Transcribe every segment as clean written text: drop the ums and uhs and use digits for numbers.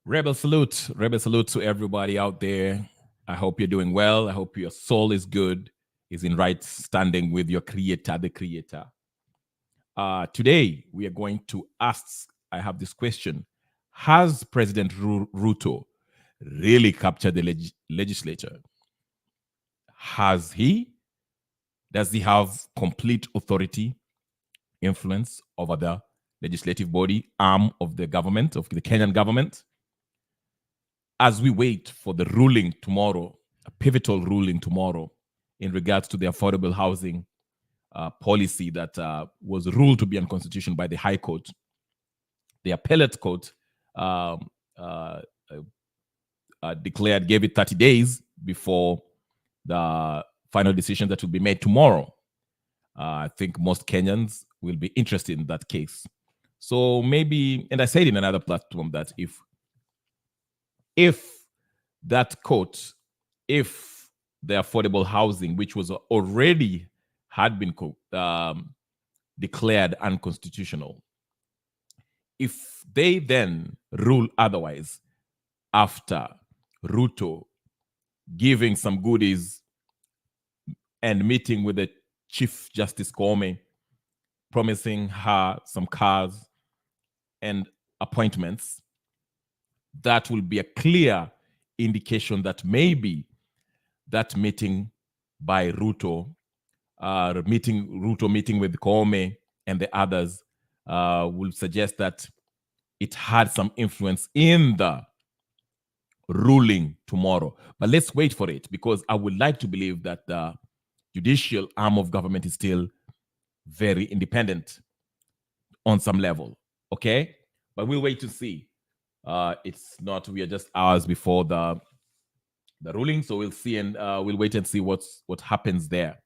Rebel salute to everybody out there. I hope you're doing well. I hope your soul is good, is in right standing with your creator, the creator. Today, we are going to ask, I have this question. Has President Ruto really captured the legislature? Has he? Does he have complete authority, influence over the legislative body, arm of the government, of the Kenyan government? As we wait for the ruling tomorrow, a pivotal ruling tomorrow in regards to the affordable housing policy that was ruled to be unconstitutional by the High Court, the appellate court declared, gave it 30 days before the final decision that will be made tomorrow. I think most Kenyans will be interested in that case. So maybe, and I said in another platform that if that court, if the affordable housing, which was already had been declared unconstitutional, if they then rule otherwise after Ruto giving some goodies and meeting with the Chief Justice Koome, promising her some cars and appointments, that will be a clear indication that maybe that meeting by Ruto, meeting with Koome and the others, will suggest that it had some influence in the ruling tomorrow. But let's wait for it, because I would like to believe that the judicial arm of government is still very independent on some level. Okay? But we'll wait to see. It's not, we are just hours before the ruling, so we'll see, and we'll wait and see what happens there.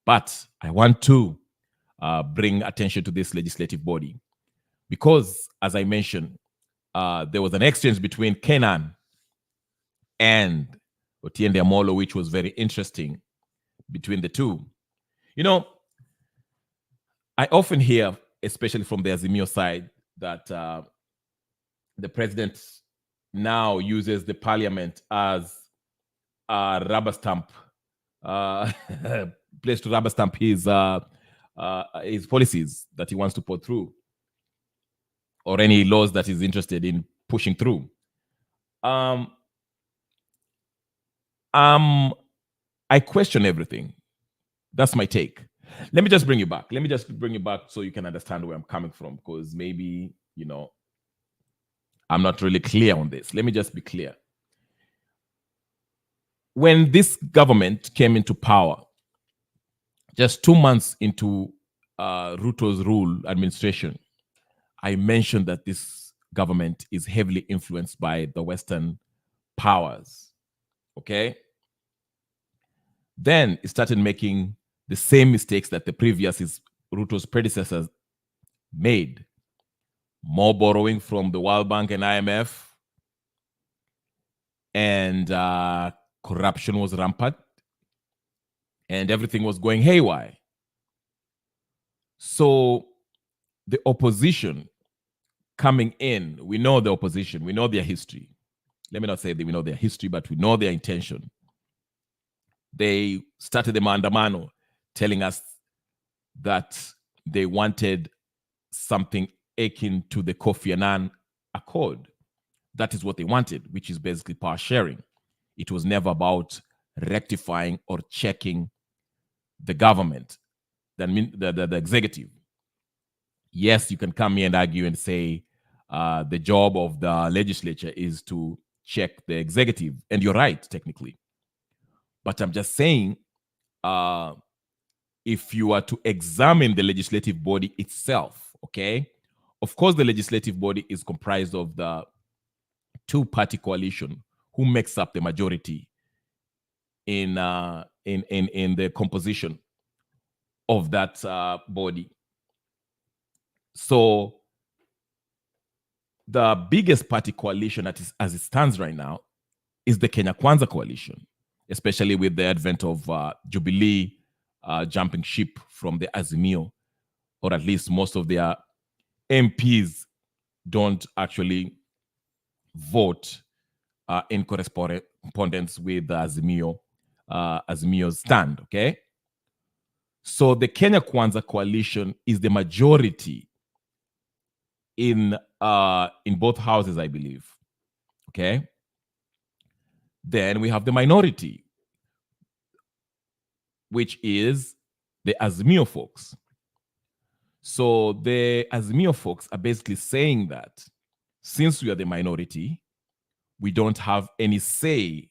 But I want to bring attention to this legislative body, because, as I mentioned, there was an exchange between Kenan and Otiende Amolo, which was very interesting between the two. You know, I often hear, especially from the Azimio side, that the president now uses the parliament as a rubber stamp, place to rubber stamp his policies that he wants to put through, or any laws that he's interested in pushing through. I question everything. That's my take. Let me just bring you back. So you can understand where I'm coming from, because maybe, I'm not really clear on this. Let me just be clear. When this government came into power, just 2 months into Ruto's administration, I mentioned that this government is heavily influenced by the Western powers. Okay? Then it started making the same mistakes that the Ruto's predecessors made. More borrowing from the World Bank and IMF, and corruption was rampant, and everything was going haywire. So the opposition coming in, we know the opposition, we know their history. Let me not say that we know their history, but we know their intention. They started the Maandamano telling us that they wanted something akin to the Kofi Annan Accord. That is what they wanted, which is basically power sharing. It was never about rectifying or checking the government, the executive. Yes, you can come here and argue and say the job of the legislature is to check the executive, and you're right, technically. But I'm just saying, if you are to examine the legislative body itself, okay, of course, the legislative body is comprised of the two-party coalition who makes up the majority in the composition of that body. So the biggest party coalition as it stands right now is the Kenya Kwanza coalition, especially with the advent of Jubilee jumping ship from the Azimio, or at least most of their MPs don't actually vote in correspondence with Azimio's stand, okay? So the Kenya Kwanza coalition is the majority in both houses, I believe, okay? Then we have the minority, which is the Azimio folks. So the Azimio folks are basically saying that since we are the minority, we don't have any say.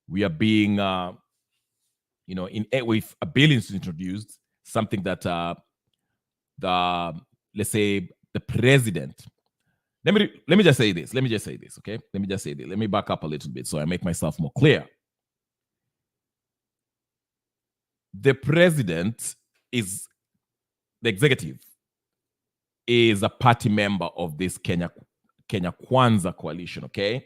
We are being, if a bill is introduced, something that let's say the president. Let me just say this. Okay. Let me back up a little bit so I make myself more clear. The president is the executive, is a party member of this Kenya Kwanza coalition, okay?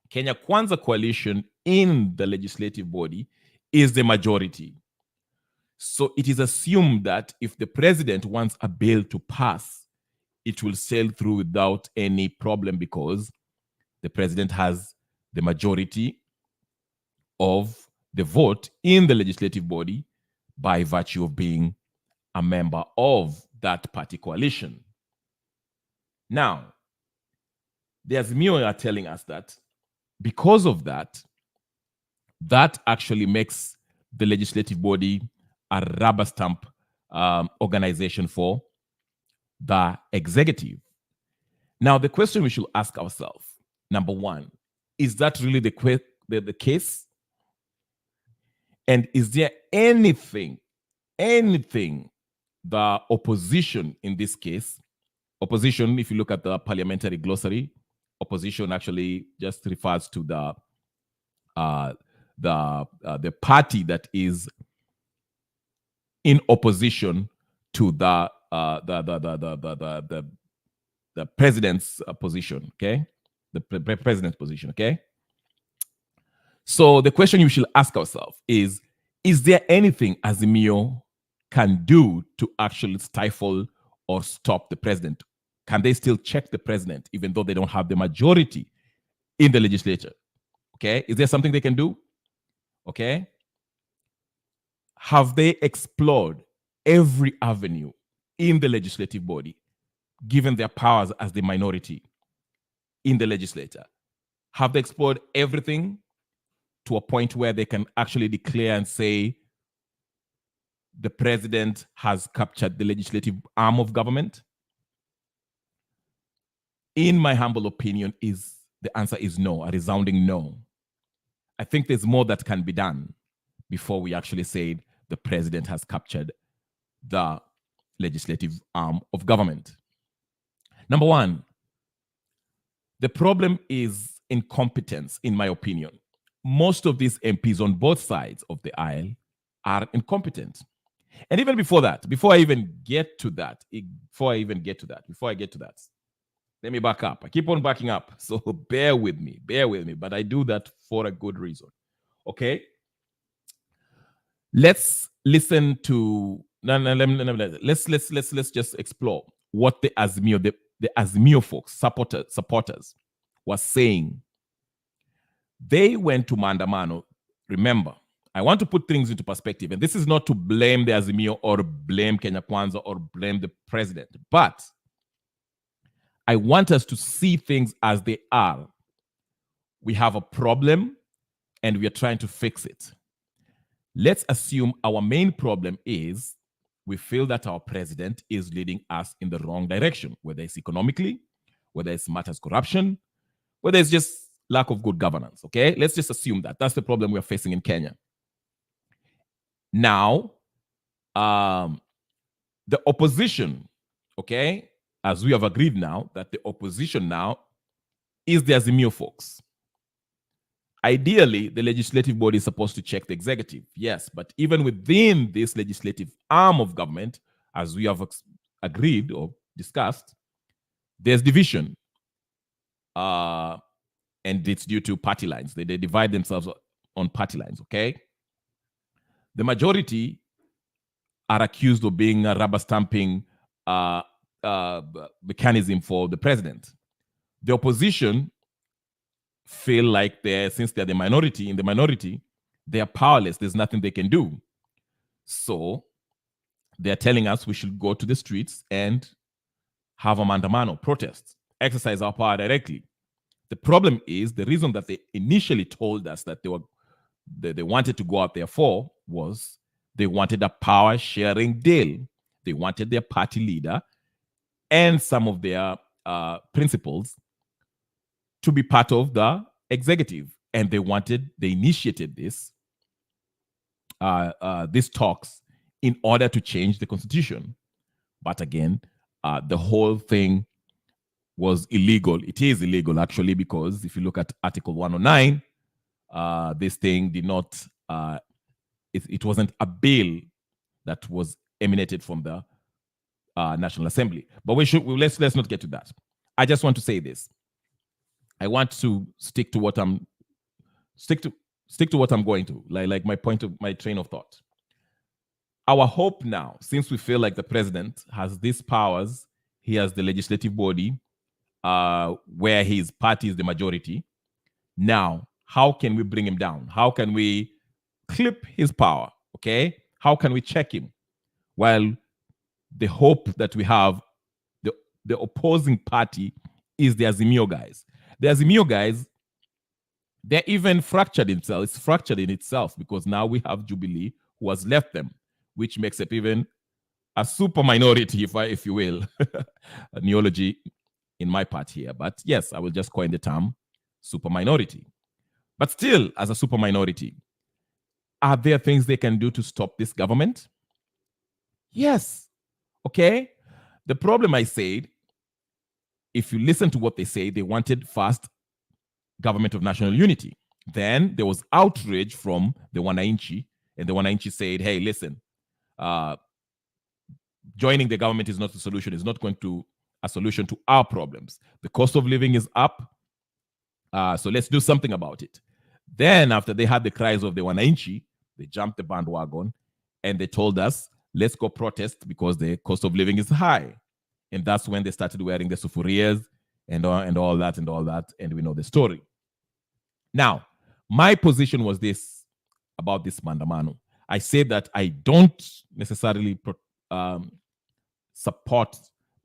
Kenya Kwanza coalition in the legislative body is the majority. So it is assumed that if the president wants a bill to pass, it will sail through without any problem because the president has the majority of the vote in the legislative body by virtue of being a member of that party coalition. Now, the Azimio are telling us that because of that, that actually makes the legislative body a rubber stamp organization for the executive. Now, the question we should ask ourselves, number one, is that really the case? And is there anything the opposition in this case, opposition, if you look at the parliamentary glossary, opposition actually just refers to the party that is in opposition to the president's position, okay? The president's position, okay? So the question you should ask ourselves is there anything Azimio can do to actually stifle or stop the president? Can they still check the president even though they don't have the majority in the legislature? Okay, is there something they can do? Okay. Have they explored every avenue in the legislative body, given their powers as the minority in the legislature? Have they explored everything to a point where they can actually declare and say the president has captured the legislative arm of government? In my humble opinion, the answer is no, a resounding no. I think there's more that can be done before we actually say the president has captured the legislative arm of government. Number one, the problem is incompetence, in my opinion. Most of these MPs on both sides of the aisle are incompetent. And even before that, before I get to that, let me back up. I keep on backing up. So bear with me. But I do that for a good reason. Okay? Let's listen to let's just explore what the Azimio folks, supporters was saying. They went to Maandamano. Remember, I want to put things into perspective, and this is not to blame the Azimio or blame Kenya Kwanza or blame the president, but I want us to see things as they are. We have a problem and we are trying to fix it. Let's assume our main problem is we feel that our president is leading us in the wrong direction, whether it's economically, whether it's matters corruption, whether it's just lack of good governance, okay? Let's just assume that. That's the problem we're facing in Kenya. Now, the opposition, okay, as we have agreed now, that the opposition now is the Azimio folks. Ideally, the legislative body is supposed to check the executive, yes, but even within this legislative arm of government, as we have agreed or discussed, there's division. And it's due to party lines. They divide themselves on party lines, okay? The majority are accused of being a rubber stamping mechanism for the president. The opposition feel like since they're the minority, in the minority, they are powerless. There's nothing they can do. So they're telling us we should go to the streets and have a mandamano, protests, exercise our power directly. The problem is the reason that they initially told us that they wanted to go out there for was they wanted a power sharing deal. They wanted their party leader and some of their principals to be part of the executive, and they initiated these talks in order to change the constitution. But again, the whole thing was illegal. It is illegal, actually, because if you look at Article 109, this thing did not, it wasn't a bill that was emanated from the National Assembly. But let's not get to that. I just want to say this. I want to stick to what I'm going to, like my train of thought. Our hope now, since we feel like the president has these powers, he has the legislative body, where his party is the majority. Now, how can we bring him down? How can we clip his power? Okay, how can we check him? Well, the hope that we have, the opposing party, is the Azimio guys. The Azimio guys, they're even fractured itself. It's fractured in itself because now we have Jubilee who has left them, which makes it even a super minority, if you will, a neology in my part here. But yes, I will just coin the term super minority. But still, as a super minority, are there things they can do to stop this government? Yes. Okay. The problem, I said, if you listen to what they say, they wanted first government of national unity. Then there was outrage from the Wananchi, and the Wananchi said, hey, listen, joining the government is not a solution. It's not going to a solution to our problems. The cost of living is up, so let's do something about it. Then after they had the cries of the Wananchi, they jumped the bandwagon and they told us, let's go protest because the cost of living is high. And that's when they started wearing the sufurias and all that, and we know the story. Now, my position was this about this mandamano. I say that I don't necessarily support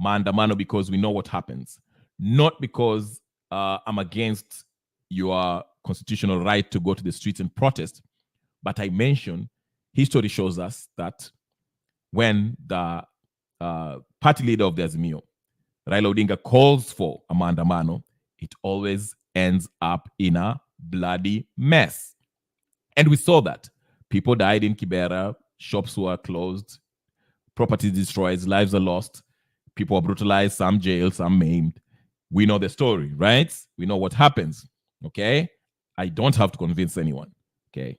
mandamano because we know what happens. Not because I'm against your constitutional right to go to the streets and protest, but I mentioned history shows us that when the party leader of the Azimio, Raila Odinga, calls for a mandamano, it always ends up in a bloody mess. And we saw that. People died in Kibera, shops were closed, property destroyed, lives are lost, people are brutalized, some jailed, some maimed. We know the story, right? We know what happens, okay? I don't have to convince anyone, okay?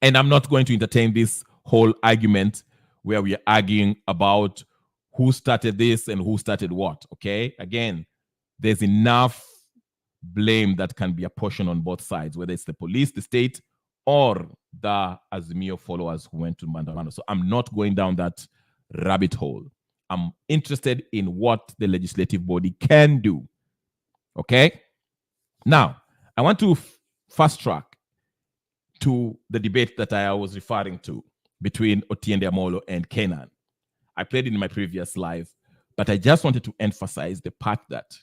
And I'm not going to entertain this whole argument where we are arguing about who started this and who started what, okay? Again, there's enough blame that can be apportioned on both sides, whether it's the police, the state, or the Azimio followers who went to mandamano. So I'm not going down that rabbit hole. I'm interested in what the legislative body can do, okay? Now, I want to fast track to the debate that I was referring to between Otiende Amolo and Kenan. I played it in my previous live, but I just wanted to emphasize the part that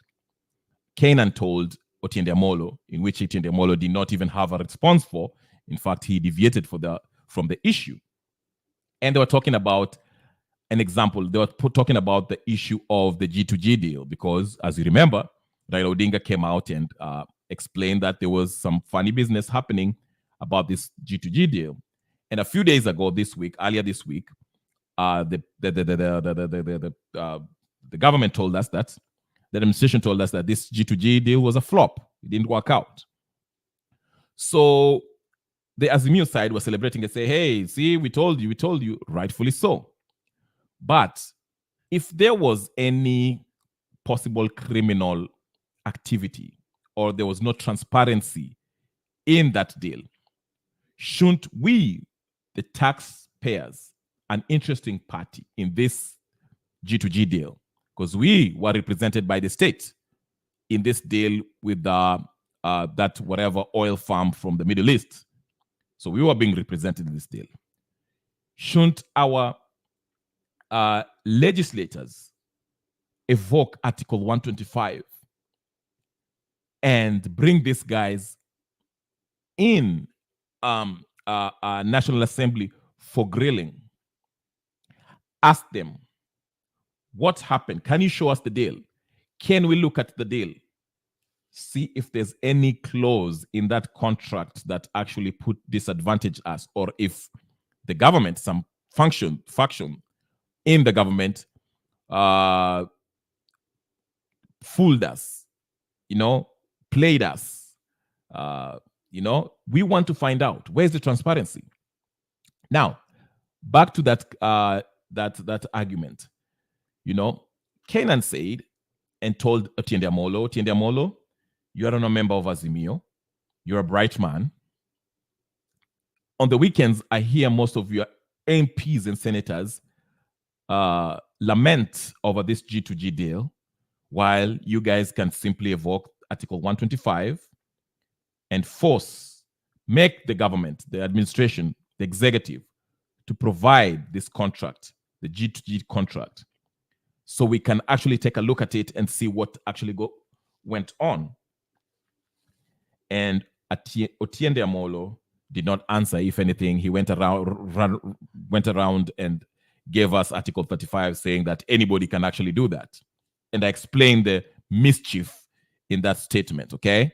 Kenan told Otiende Amolo, in which Otiende Amolo did not even have a response for. In fact, he deviated from the issue. And they were talking about an example. They were talking about the issue of the G2G deal, because as you remember, Raila Odinga came out and explained that there was some funny business happening about this G2G deal. And a few days ago, earlier this week, the government told us that, the administration told us that this G2G deal was a flop. It didn't work out. So the Azimio side was celebrating and say, hey, see, we told you, rightfully so. But if there was any possible criminal activity or there was no transparency in that deal, shouldn't we, the taxpayers, an interesting party in this G2G deal, because we were represented by the state in this deal with the that whatever oil farm from the Middle East. So we were being represented in this deal. Shouldn't our legislators evoke Article 125 and bring these guys in National Assembly for grilling? Ask them, what happened? Can you show us the deal? Can we look at the deal? See if there's any clause in that contract that actually put disadvantage us, or if the government, some faction in the government fooled us, played us. We want to find out, where's the transparency? Now, back to that argument. Kenan said and told Otiende Amolo, you are not a member of Azimio. You're a bright man. On the weekends, I hear most of your MPs and senators lament over this G2G deal, while you guys can simply evoke Article 125 and make the government, the administration, the executive, to provide this contract, the G2G contract, so we can actually take a look at it and see what actually went on. And Otiende Amolo did not answer. If anything, he went around and gave us Article 35, saying that anybody can actually do that. And I explained the mischief in that statement, okay?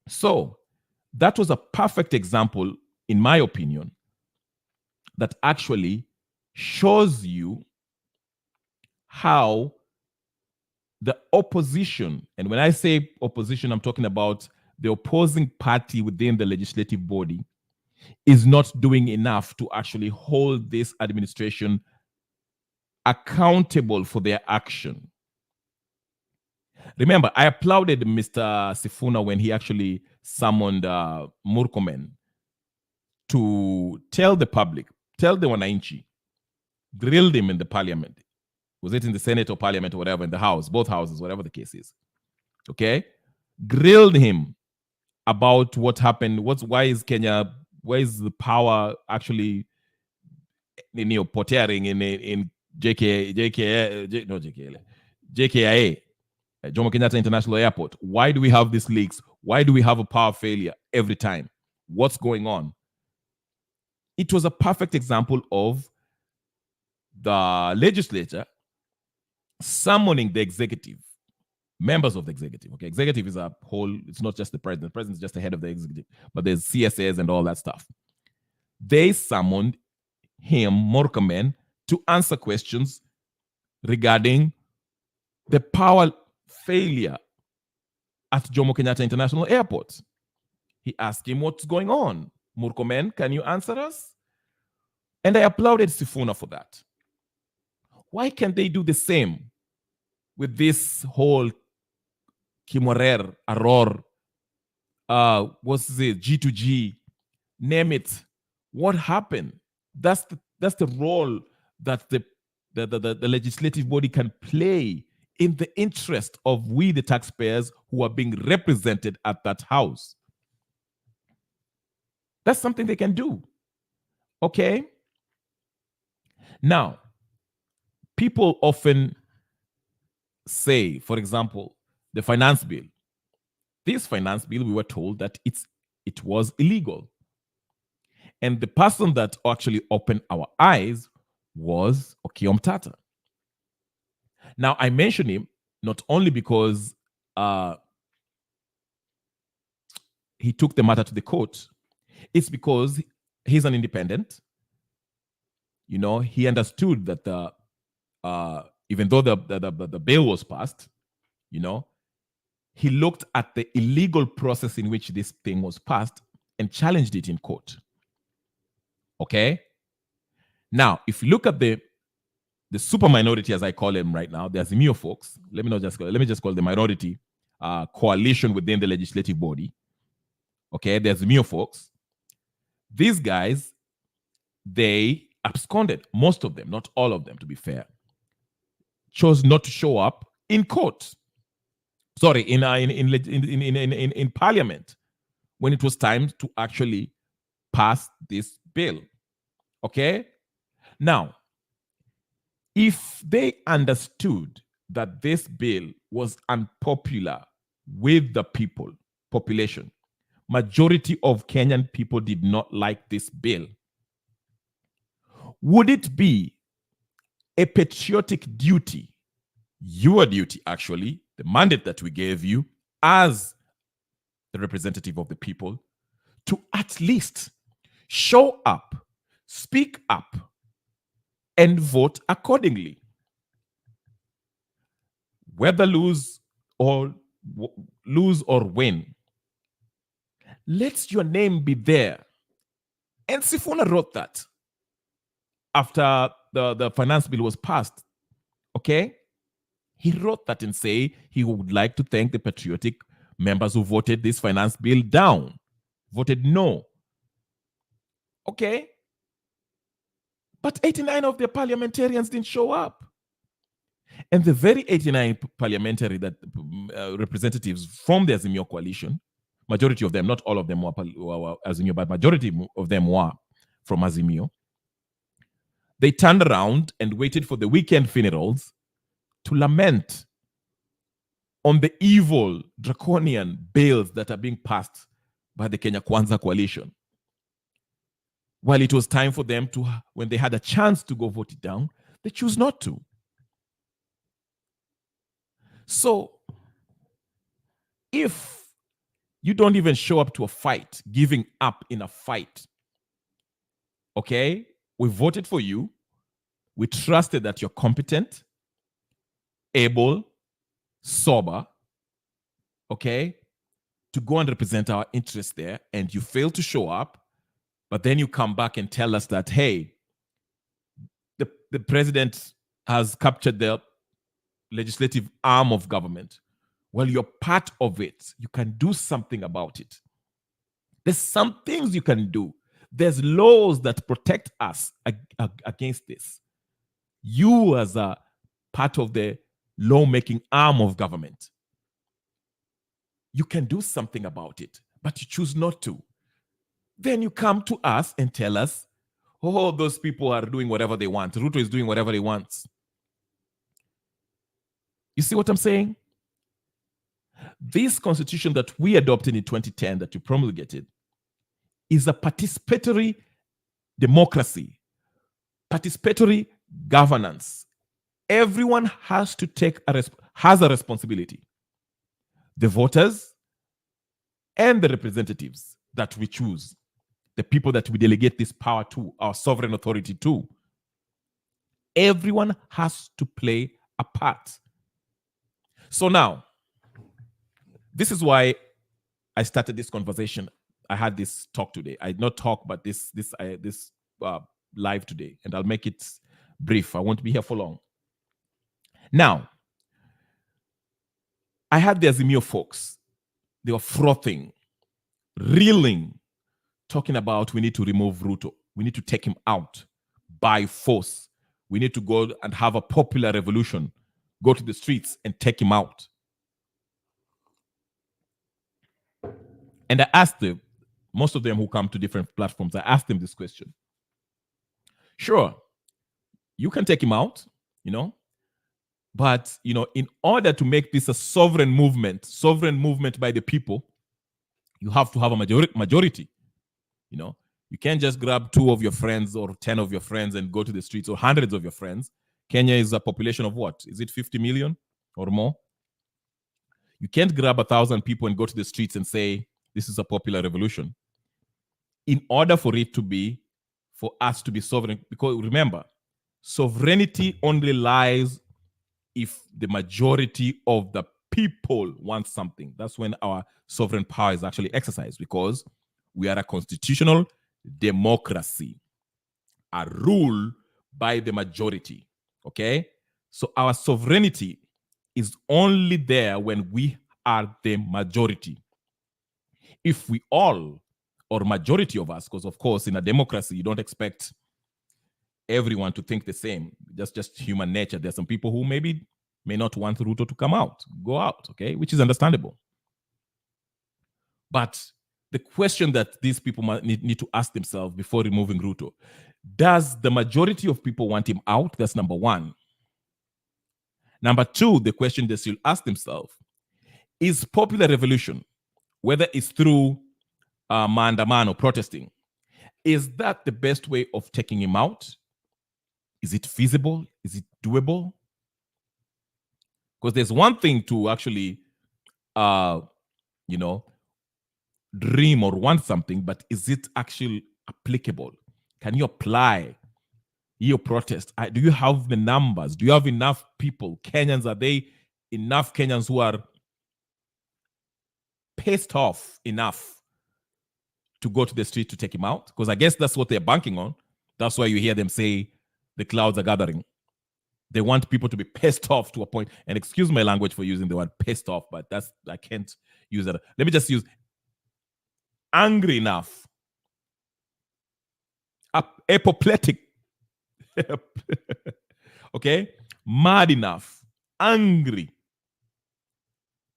So that was a perfect example, in my opinion, that actually shows you how the opposition, and when I say opposition, I'm talking about the opposing party within the legislative body, is not doing enough to actually hold this administration accountable for their action. Remember, I applauded Mr. Sifuna when he actually summoned Murkomen to tell the public, tell the Wananchi, grilled him in the parliament. Was it in the Senate or parliament or whatever, in the house, both houses, whatever the case is. Okay? Grilled him about what happened. Why is the power actually portraying in JKIA, Jomo Kenyatta International Airport? Why do we have these leaks? Why do we have a power failure every time? What's going on? It was a perfect example of the legislature summoning the executive, members of the executive. Okay, executive is a whole, it's not just the president. The president is just the head of the executive, but there's CSAs and all that stuff. They summoned him, Murkomen, to answer questions regarding the power failure at Jomo Kenyatta International Airport. He asked him, what's going on? Murkomen, can you answer us? And I applauded Sifuna for that. Why can't they do the same with this whole Kimorer, Aror, what's it, G2G, name it? What happened? That's the role that the legislative body can play in the interest of we, the taxpayers, who are being represented at that house. That's something they can do. Okay? Now, people often say, for example, the finance bill. This finance bill, we were told that it was illegal. And the person that actually opened our eyes was Okiya Omtatah. Now, I mention him not only because he took the matter to the court, it's because he's an independent. He understood that even though the bill was passed, he looked at the illegal process in which this thing was passed and challenged it in court. Okay? Now, if you look at the super minority, as I call them right now, the Azimio folks, let me just call the minority coalition within the legislative body. Okay, the Azimio folks, these guys, they absconded. Most of them, not all of them, to be fair, chose not to show up in court. Sorry, in Parliament, when it was time to actually pass this bill. Okay? Now, if they understood that this bill was unpopular with the population, majority of Kenyan people did not like this bill, would it be a patriotic duty, your duty actually, the mandate that we gave you as the representative of the people, to at least show up, speak up, and vote accordingly? Whether lose or win, let your name be there. And Sifuna wrote that after the finance bill was passed. Okay? He wrote that and say he would like to thank the patriotic members who voted this finance bill down, voted no. Okay? But 89 of the parliamentarians didn't show up. And the very 89 parliamentary representatives from the Azimio coalition, majority of them, not all of them were Azimio, but majority of them were from Azimio, they turned around and waited for the weekend funerals to lament on the evil, draconian bills that are being passed by the Kenya Kwanza coalition. While it was time for them to, when they had a chance to go vote it down, they choose not to. So, if you don't even show up to a fight, giving up in a fight, okay, we voted for you, we trusted that you're competent, able, sober, okay, to go and represent our interests there, and you fail to show up, but then you come back and tell us that, hey, the president has captured the legislative arm of government. Well, you're part of it. You can do something about it. There's some things you can do. There's laws that protect us against this. You, as a part of the lawmaking arm of government, you can do something about it, but you choose not to. Then you come to us and tell us, oh, those people are doing whatever they want. Ruto is doing whatever he wants. You see what I'm saying? This constitution that we adopted in 2010, that you promulgated, is a participatory democracy, participatory governance. Everyone has to take has a responsibility. The voters and the representatives that we choose, the people that we delegate this power to, our sovereign authority to, everyone has to play a part. So now, this is why I started this conversation. I had this talk today. I did not talk, but this live today, and I'll make it brief. I won't be here for long. Now, I had the Azimio folks. They were frothing, reeling, talking about we need to remove Ruto. We need to take him out by force. We need to go and have a popular revolution, go to the streets and take him out. And I asked them, most of them who come to different platforms, I asked them this question. Sure, you can take him out, but, in order to make this a sovereign movement by the people, you have to have a majority. You can't just grab 2 of your friends or 10 of your friends and go to the streets, or hundreds of your friends. Kenya is a population of what? Is it 50 million or more? You can't grab 1,000 people and go to the streets and say, this is a popular revolution. In order for us to be sovereign, because remember, sovereignty only lies if the majority of the people want something. That's when our sovereign power is actually exercised, because we are a constitutional democracy, a rule by the majority. Okay? So our sovereignty is only there when we are the majority. If we all, or majority of us, because of course in a democracy you don't expect everyone to think the same. That's just human nature. There's some people who maybe may not want Ruto to come out, go out, okay, which is understandable. But the question that these people need to ask themselves before removing Ruto, does the majority of people want him out? That's number one. Number two, the question they should ask themselves, is popular revolution, whether it's through maandamano, protesting, is that the best way of taking him out? Is it feasible? Is it doable? Because there's one thing to actually, dream or want something, but is it actually applicable? Can you apply your protest? Do you have the numbers? Do you have enough people? Kenyans, are they enough Kenyans who are pissed off enough to go to the street to take him out? Because I guess that's what they're banking on. That's why you hear them say the clouds are gathering. They want people to be pissed off to a point. And excuse my language for using the word pissed off, but I can't use that. Let me just use angry enough, apoplectic, okay, mad enough, angry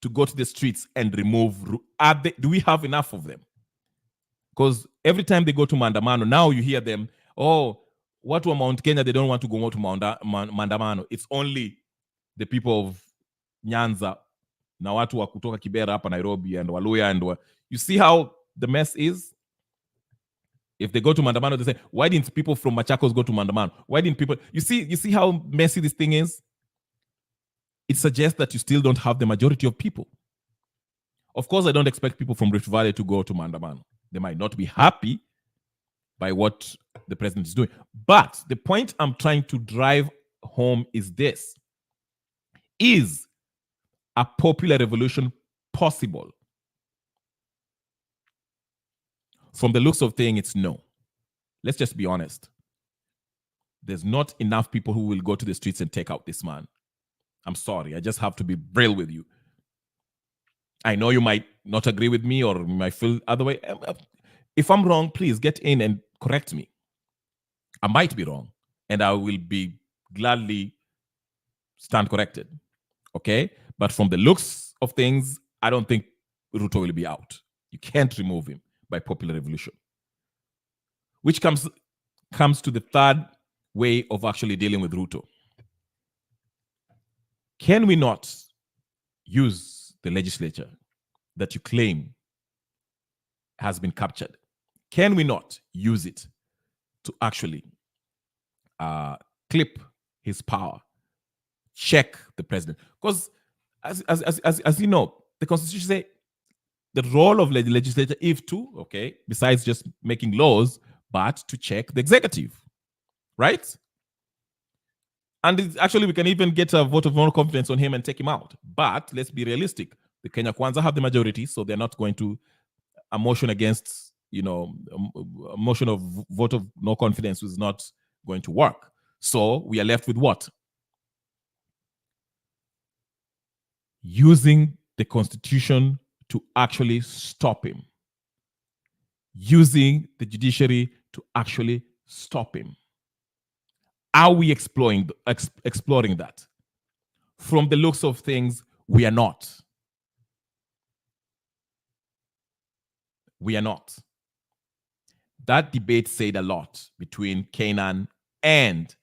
to go to the streets and remove. Do we have enough of them? Because every time they go to Mandamano, now you hear them, what to Mount Kenya, they don't want to go to Mandamano. It's only the people of Nyanza, na watu wa kutoka Kibera hapa Nairobi and Waluya and you see how the mess is? If they go to Mandamano, they say, why didn't people from Machakos go to Mandamano? Why didn't people? You see how messy this thing is? It suggests that you still don't have the majority of people. Of course, I don't expect people from Rift Valley to go to Mandamano. They might not be happy by what the president is doing. But the point I'm trying to drive home is this. Is a popular revolution possible? From the looks of things, it's no. Let's just be honest. There's not enough people who will go to the streets and take out this man. I'm sorry. I just have to be real with you. I know you might not agree with me or you might feel other way. If I'm wrong, please get in and correct me. I might be wrong, and I will be gladly stand corrected. Okay? But from the looks of things, I don't think Ruto will be out. You can't remove him by popular revolution. Which comes to the third way of actually dealing with Ruto. Can we not use the legislature that you claim has been captured? Can we not use it to actually clip his power, check the president? Because as you know, the Constitution says the role of the legislature is to, okay, besides just making laws, but to check the executive, right? And actually, we can even get a vote of no confidence on him and take him out. But let's be realistic. The Kenya Kwanza have the majority, so they're not going to a motion against, a motion of vote of no confidence is not going to work. So we are left with what? Using the Constitution to actually stop him. Using the judiciary to actually stop him. Are we exploring that? From the looks of things, we are not. We are not. That debate said a lot between Canaan and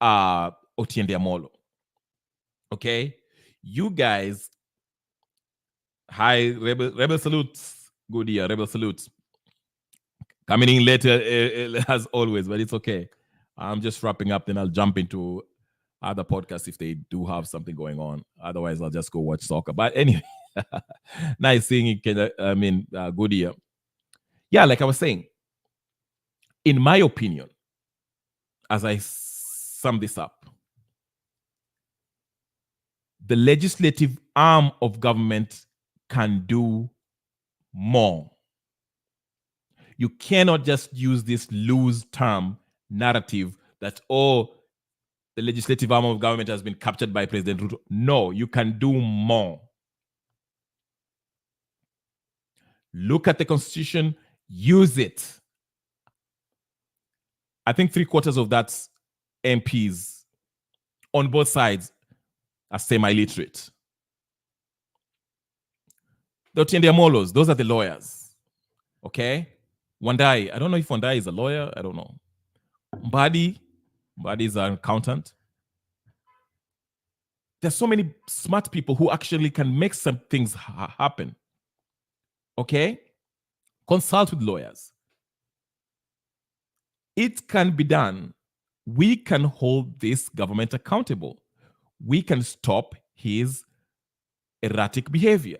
Otiende Amolo. Okay? You guys, hi, Rebel salutes. Good year, Rebel salutes. Coming in later as always, but it's okay. I'm just wrapping up, then I'll jump into other podcasts if they do have something going on. Otherwise, I'll just go watch soccer. But anyway, nice seeing you, good year. Yeah, like I was saying, in my opinion, as I sum this up, the legislative arm of government can do more. You cannot just use this loose term narrative that, the legislative arm of government has been captured by President Ruto. No, you can do more. Look at the Constitution, use it. I think 3/4 of that MPs on both sides are semi-literate. The Otiende Amolos, those are the lawyers. Okay? Wandai, I don't know if Wandai is a lawyer. I don't know. Mbadi is an accountant. There's so many smart people who actually can make some things happen. Okay? Consult with lawyers. It can be done. We can hold this government accountable. We can stop his erratic behavior.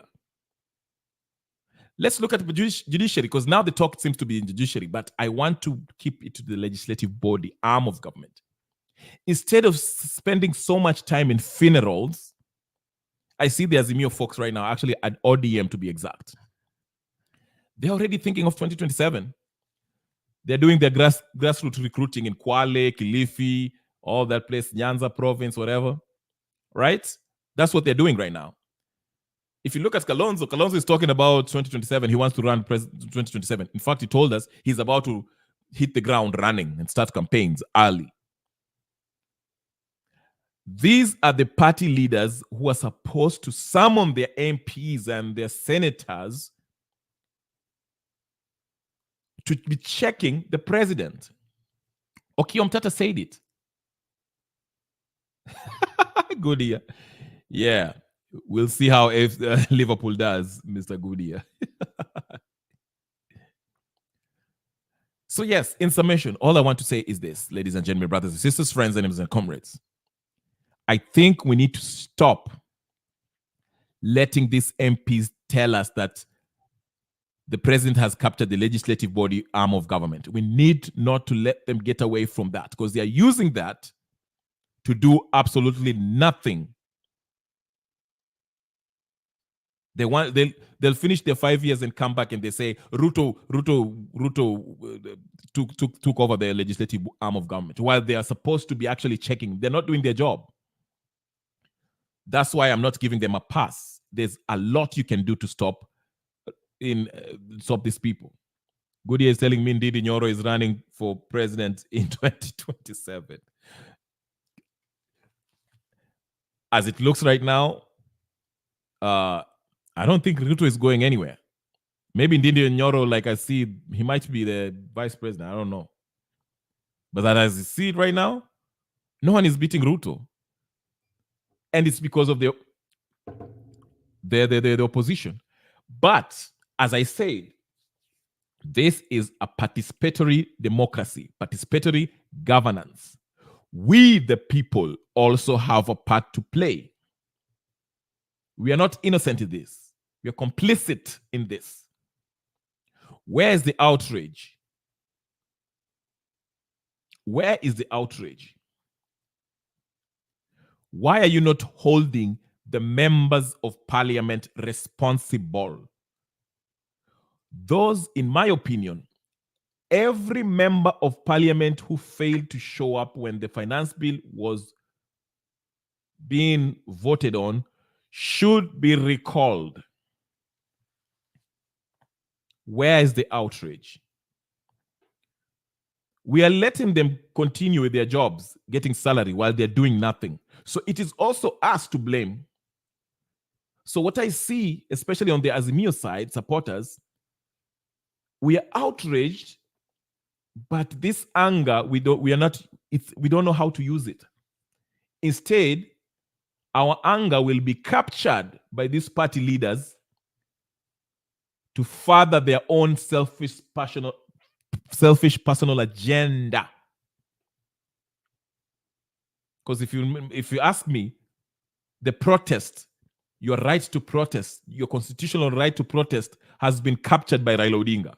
Let's look at the judiciary, because now the talk seems to be in judiciary, but I want to keep it to the legislative body, arm of government. Instead of spending so much time in funerals, I see the Azimio folks right now, actually at ODM to be exact. They're already thinking of 2027. They're doing their grassroots recruiting in Kwale, Kilifi, all that place, Nyanza province, whatever. Right? That's what they're doing right now. If you look at Kalonzo is talking about 2027. He wants to run 2027. In fact, he told us he's about to hit the ground running and start campaigns early. These are the party leaders who are supposed to summon their MPs and their senators to be checking the president. Okiya Omtata said it. Goodyear. Yeah. We'll see how if Liverpool does, Mr. Goodyear. So yes, in summation, all I want to say is this, ladies and gentlemen, brothers and sisters, friends, enemies and comrades. I think we need to stop letting these MPs tell us that the president has captured the legislative body arm of government. We need not to let them get away from that, because they are using that to do absolutely nothing. They'll finish their 5 years and come back and they say Ruto took over the legislative arm of government, while they are supposed to be actually checking. They're not doing their job. That's why I'm not giving them a pass. There's a lot you can do to stop these people. Goodyear is telling me Ndidi Nyoro is running for president in 2027. As it looks right now, I don't think Ruto is going anywhere. Maybe Ndidi Nyoro, like I see, he might be the vice president. I don't know. But as you see it right now, no one is beating Ruto. And it's because of the opposition. But as I said, this is a participatory democracy, participatory governance. We, the people, also have a part to play. We are not innocent in this. We are complicit in this. Where is the outrage? Where is the outrage? Why are you not holding the members of parliament responsible? Those, in my opinion, every member of parliament who failed to show up when the finance bill was being voted on should be recalled. Where is the outrage? We are letting them continue with their jobs, getting salary while they're doing nothing. So it is also us to blame. So what I see, especially on the Azimio side, supporters, we are outraged, but this anger, we don't know how to use it. Instead, our anger will be captured by these party leaders to further their own selfish personal agenda. Because if you ask me, the protest, your right to protest, your constitutional right to protest has been captured by Raila Odinga.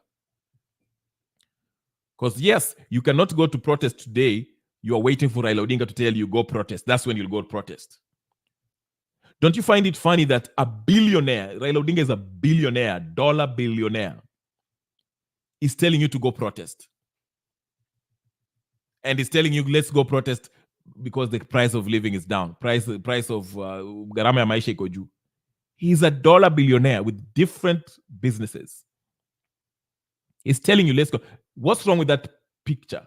Because yes, you cannot go to protest today. You are waiting for Raila Odinga to tell you go protest. That's when you'll go protest. Don't you find it funny that a billionaire, Raila Odinga is a billionaire, dollar billionaire, is telling you to go protest? And he's telling you, let's go protest because the price of living is down. Price of gharama ya maisha iko juu. He's a dollar billionaire with different businesses. He's telling you, let's go. What's wrong with that picture?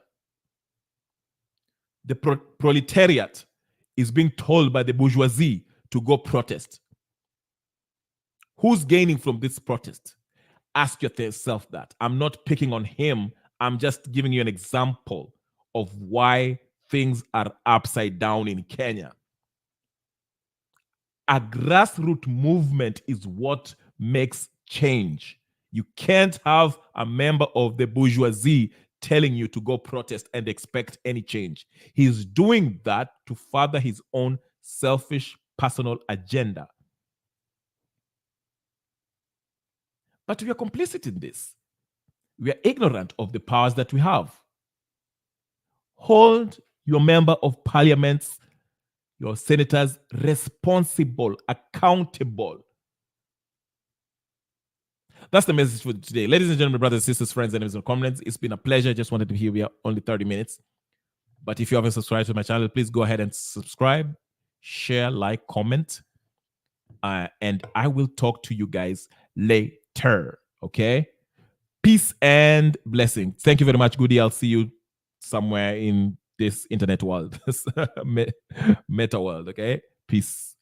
The proletariat is being told by the bourgeoisie to go protest. Who's gaining from this protest? Ask yourself that. I'm not picking on him. I'm just giving you an example of why things are upside down in Kenya. A grassroots movement is what makes change. You can't have a member of the bourgeoisie telling you to go protest and expect any change. He's doing that to further his own selfish personal agenda. But we are complicit in this. We are ignorant of the powers that we have. Hold your member of parliaments, your senators responsible, accountable. That's the message for today. Ladies and gentlemen, brothers and sisters, friends, enemies and comments, it's been a pleasure. Just wanted to hear we are only 30 minutes. But if you haven't subscribed to my channel, please go ahead and subscribe, share, like, comment. And I will talk to you guys later. Okay? Peace and blessing. Thank you very much, Goody. I'll see you somewhere in this internet world, meta world. Okay? Peace.